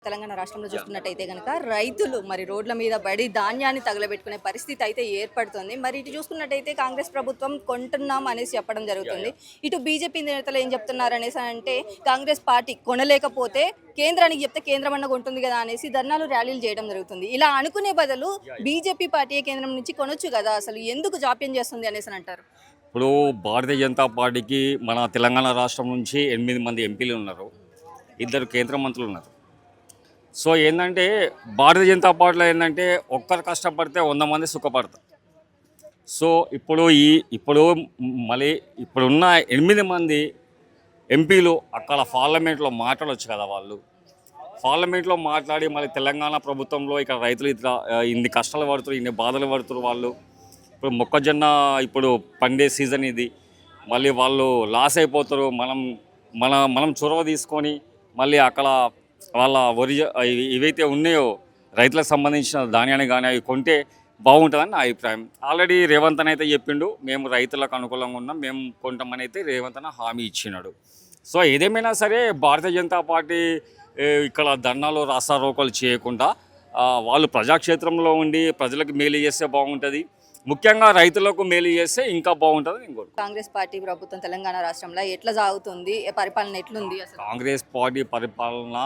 తెలంగాణ రాష్ట్రంలో చూస్తున్నట్టయితే గనక రైతులు మరి రోడ్ల మీద పడి ధాన్యాన్ని తగలబెట్టుకునే పరిస్థితి అయితే ఏర్పడుతుంది. మరి ఇటు చూసుకున్నట్టయితే కాంగ్రెస్ ప్రభుత్వం కొంటున్నాం అనేసి చెప్పడం జరుగుతుంది. ఇటు బీజేపీ నేతలు ఏం చెప్తున్నారు అనేసి అంటే కాంగ్రెస్ పార్టీ కొనలేకపోతే కేంద్రానికి చెప్తే కేంద్రం అన్న కొంటుంది కదా అనేసి ధర్నాలు ర్యాలీలు చేయడం జరుగుతుంది. ఇలా అనుకునే బదులు బీజేపీ పార్టీ కేంద్రం నుంచి కొనొచ్చు కదా, అసలు ఎందుకు జాప్యం చేస్తుంది అనేసి అంటారు. ఇప్పుడు భారతీయ జనతా పార్టీకి మన తెలంగాణ రాష్ట్రం నుంచి 8 మంది ఎంపీలు ఉన్నారు, 2 కేంద్ర మంత్రులు ఉన్నారు. సో ఏంటంటే భారతీయ జనతా పార్టీలో ఏంటంటే ఒక్కరు కష్టపడితే 100 మంది సుఖపడతారు. సో ఇప్పుడు మళ్ళీ ఇప్పుడున్న 8 మంది ఎంపీలు అక్కడ పార్లమెంట్లో మాట్లాడవచ్చు కదా. వాళ్ళు పార్లమెంట్లో మాట్లాడి మళ్ళీ తెలంగాణ ప్రభుత్వంలో ఇక్కడ రైతులు ఇట్లా ఇన్ని కష్టాలు పడుతున్నారు, ఇన్ని బాధలు పడుతున్నారు. వాళ్ళు ఇప్పుడు మొక్కజొన్న ఇప్పుడు పండే సీజన్ ఇది, మళ్ళీ వాళ్ళు లాస్ అయిపోతారు. మనం చొరవ తీసుకొని మళ్ళీ అక్కడ వాళ్ళ ఇవైతే ఉన్నాయో రైతులకు సంబంధించిన ధాన్యాన్ని కానీ అవి కొంటే బాగుంటుందని నా అభిప్రాయం. ఆల్రెడీ రేవంత్ అని అయితే చెప్పిండు, మేము రైతులకు అనుకూలంగా ఉన్నాం, మేము కొంటామని అయితే రేవంత్ అని హామీ ఇచ్చినాడు. సో ఏదేమైనా సరే భారతీయ జనతా పార్టీ ఇక్కడ ధర్నాలు రాస్తారోకోలు చేయకుండా వాళ్ళు ప్రజాక్షేత్రంలో ఉండి ప్రజలకు మేలు చేస్తే బాగుంటుంది, ముఖ్యంగా రైతులకు మేలు చేస్తే ఇంకా బాగుంటుంది. ఇంకోటి కాంగ్రెస్ పార్టీ ప్రభుత్వం తెలంగాణ రాష్ట్రంలో ఎట్లా సాగుతుంది, పరిపాలన ఎట్లుంది అసలు? కాంగ్రెస్ పార్టీ పరిపాలన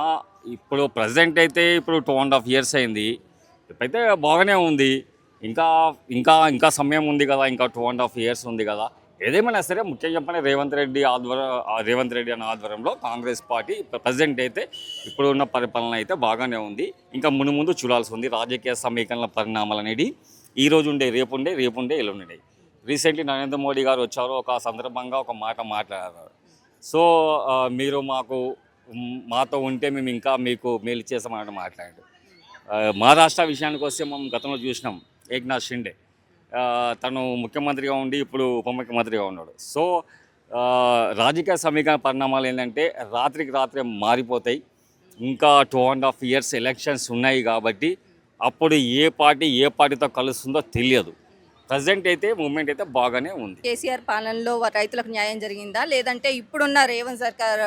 ఇప్పుడు ప్రజెంట్ అయితే ఇప్పుడు 2.5 years అయింది. ఇప్పుడైతే బాగానే ఉంది. ఇంకా ఇంకా ఇంకా సమయం ఉంది కదా, ఇంకా 2.5 years ఉంది కదా. ఏదేమైనా సరే ముఖ్యంగా చెప్పండి రేవంత్ రెడ్డి అనే ఆధ్వర్యంలో కాంగ్రెస్ పార్టీ ప్రజెంట్ అయితే ఇప్పుడు ఉన్న పరిపాలన అయితే బాగానే ఉంది. ఇంకా ముందు చూడాల్సి ఉంది. రాజకీయ సమీకరణ పరిణామాలు అనేది ఈ రోజు ఉండే రేపుండే ఎల్లుండే. రీసెంట్లీ నరేంద్ర మోడీ గారు వచ్చారు, ఒక సందర్భంగా ఒక మాట మాట్లాడారు. సో మీరు మాతో ఉంటే మేము ఇంకా మీకు మేలు చేస్తామని మాట్లాడారు. మహారాష్ట్ర విషయానికి వస్తే మనం గతంలో చూసినాం, ఏక్నాథ్ షిండే తను ముఖ్యమంత్రిగా ఉండి ఇప్పుడు ఉప ముఖ్యమంత్రిగా ఉన్నాడు. సో రాజకీయ సమీకరణ పరిణామాలు ఏంటంటే రాత్రికి రాత్రే మారిపోతాయి. ఇంకా 2.5 years ఎలక్షన్స్ ఉన్నాయి కాబట్టి అప్పుడు ఏ పార్టీతో కలుస్తుందో తెలియదు. ప్రజెంట్ అయితే మూమెంట్ అయితే బాగానే ఉంది. కేసీఆర్ పాలనలో రైతులకు న్యాయం జరిగిందా, లేదంటే ఇప్పుడున్న రేవంత్ సర్కార్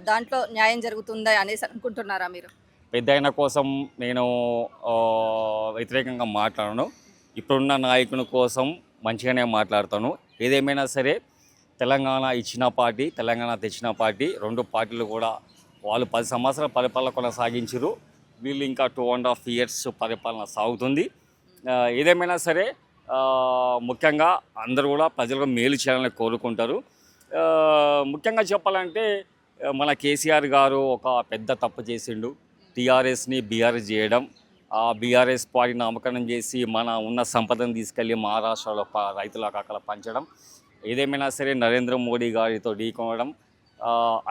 దాంట్లో న్యాయం జరుగుతుందా అనేసి అనుకుంటున్నారా మీరు? పెద్దయిన కోసం నేను వ్యతిరేకంగా మాట్లాడను. ఇప్పుడున్న నాయకుని కోసం మంచిగానే మాట్లాడతాను. ఏదేమైనా సరే తెలంగాణ ఇచ్చిన పార్టీ, తెలంగాణ తెచ్చిన పార్టీ, 2 పార్టీలు కూడా వాళ్ళు 10 సంవత్సరాల పరిపాలన కొనసాగించారు. వీళ్ళు ఇంకా 2.5 years పరిపాలన సాగుతుంది. ఏదేమైనా సరే ముఖ్యంగా అందరూ కూడా ప్రజలకు మేలు చేయాలని కోరుకుంటారు. ముఖ్యంగా చెప్పాలంటే మన కేసీఆర్ గారు ఒక పెద్ద తప్పు చేసిండు, టీఆర్ఎస్ని బీఆర్ఎస్ చేయడం. ఆ బీఆర్ఎస్ పార్టీ నామకరణం చేసి మన ఉన్న సంపదను తీసుకెళ్ళి మహారాష్ట్రలో రైతులకు అక్కడ పంచడం. ఏదేమైనా సరే నరేంద్ర మోడీ గారితో ఢీకొనడం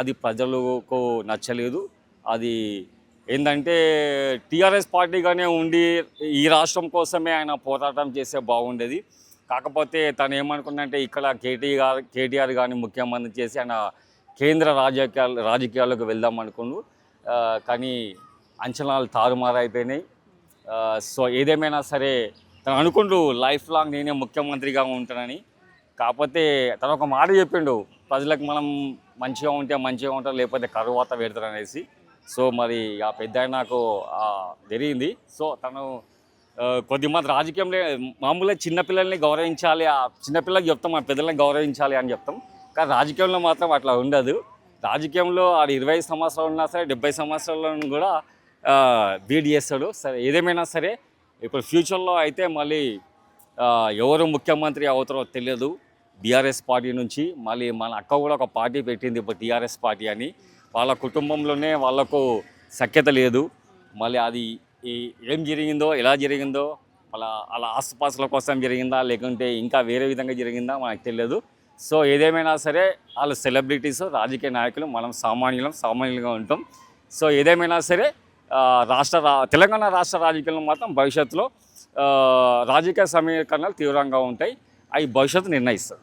అది ప్రజలకు నచ్చలేదు. అది ఏంటంటే టీఆర్ఎస్ పార్టీగానే ఉండి ఈ రాష్ట్రం కోసమే ఆయన పోరాటం చేస్తే బాగుండేది. కాకపోతే తను ఏమనుకున్నంటే ఇక్కడ కేటీఆర్ గారిని ముఖ్యమంత్రి చేసి ఆయన కేంద్ర రాజకీయాలకు వెళ్దాం అనుకున్నాడు. కానీ అంచనాలు తారుమారైపోయినాయి. సో ఏదేమైనా సరే తను అనుకుంటూ లైఫ్ లాంగ్ నేనే ముఖ్యమంత్రిగా ఉంటానని. కాకపోతే తను ఒక మాట చెప్పిండు, ప్రజలకు మనం మంచిగా ఉంటారు, లేకపోతే కరువాత పెడతారు అనేసి. సో మరి ఆ పెద్ద నాకు జరిగింది. సో తను కొద్దిమంది రాజకీయంలో మామూలుగా చిన్నపిల్లల్ని గౌరవించాలి, ఆ చిన్నపిల్లలకి చెప్తాం, ఆ పెద్దలని గౌరవించాలి అని చెప్తాం. కానీ రాజకీయంలో మాత్రం అట్లా ఉండదు. రాజకీయంలో ఆడు 20 సంవత్సరాలు ఉన్నా సరే 70 సంవత్సరాలను కూడా బీట్ చేస్తాడు. సరే ఏదేమైనా సరే ఇప్పుడు ఫ్యూచర్లో అయితే మళ్ళీ ఎవరు ముఖ్యమంత్రి అవుతారో తెలియదు. బీఆర్ఎస్ పార్టీ నుంచి మళ్ళీ మన అక్క కూడా ఒక పార్టీ పెట్టింది ఇప్పుడు టీఆర్ఎస్ పార్టీ అని. వాళ్ళ కుటుంబంలోనే వాళ్ళకు సఖ్యత లేదు. మళ్ళీ అది ఏం జరిగిందో ఎలా జరిగిందో మళ్ళీ అలా ఆస్తుపాస్తుల కోసం జరిగిందా లేకుంటే ఇంకా వేరే విధంగా జరిగిందా మనకు తెలియదు. సో ఏదేమైనా సరే వాళ్ళు సెలబ్రిటీస్, రాజకీయ నాయకులు, మనం సామాన్యులుగా ఉంటాం. సో ఏదేమైనా సరే తెలంగాణ రాష్ట్ర రాజకీయాల్లో మాత్రం భవిష్యత్తులో రాజకీయ సమీకరణలు తీవ్రంగా ఉంటాయి. అవి భవిష్యత్తు నిర్ణయిస్తారు.